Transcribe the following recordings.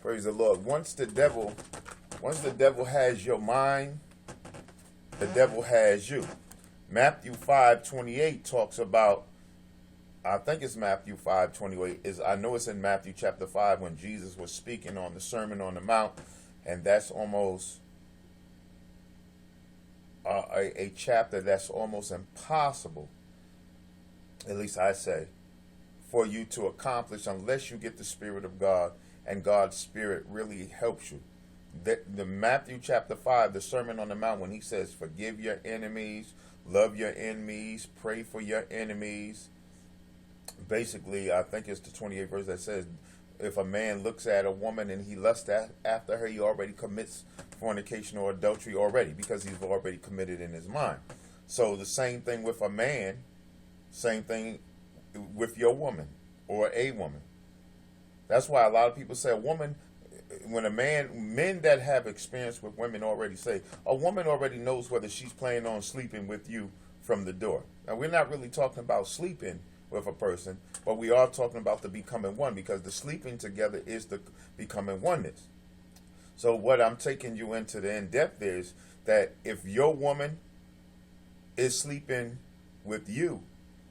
Praise the Lord. Once the devil has your mind, the devil has you. Matthew 5:28 talks about, I think it's Matthew 5:28. I know it's in Matthew chapter 5 when Jesus was speaking on the Sermon on the Mount, and that's almost a chapter that's almost impossible, at least I say, for you to accomplish unless you get the Spirit of God and God's Spirit really helps you. The Matthew chapter 5, the Sermon on the Mount, when he says, forgive your enemies, love your enemies, pray for your enemies. Basically, I think it's the 28th verse that says, if a man looks at a woman and he lusts after her, he already commits fornication or adultery already, because he's already committed in his mind. So the same thing with a man, same thing with your woman or a woman. That's why a lot of people say a woman, when men that have experience with women already say, a woman already knows whether she's planning on sleeping with you from the door. Now, we're not really talking about sleeping with a person, but we are talking about the becoming one, because the sleeping together is the becoming oneness. So what I'm taking you into the in-depth is that if your woman is sleeping with you,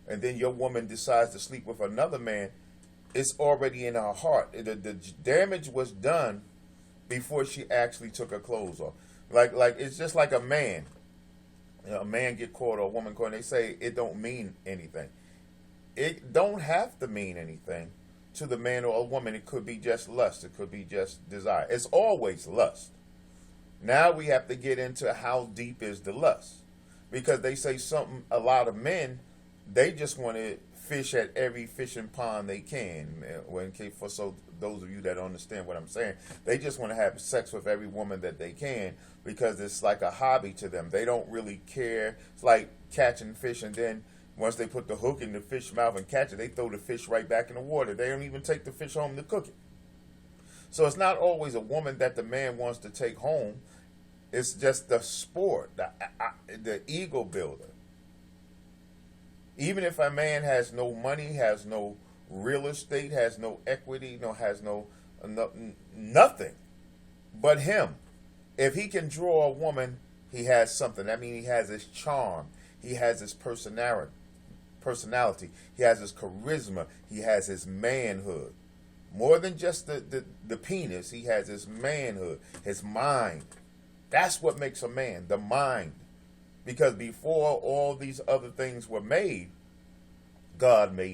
and then your woman decides to sleep with another man, it's already in her heart. The damage was done before she actually took her clothes off. Like it's just like a man. You know, a man get caught or a woman caught, and they say it don't mean anything. It don't have to mean anything to the man or a woman. It could be just lust. It could be just desire. It's always lust. Now we have to get into how deep is the lust. Because they say a lot of men, they just want to fish at every fishing pond they can. So those of you that understand what I'm saying, they just want to have sex with every woman that they can, because it's like a hobby to them. They don't really care. It's like catching fish, and then once they put the hook in the fish mouth and catch it, they throw the fish right back in the water. They don't even take the fish home to cook it. So it's not always a woman that the man wants to take home. It's just the sport, the ego builder. Even if a man has no money, has no real estate, has no equity, has nothing but him, if he can draw a woman, he has something. That means he has his charm. He has his personality. He has his charisma. He has his manhood. More than just the penis, he has his manhood, his mind. That's what makes a man, the mind. Because before all these other things were made, God made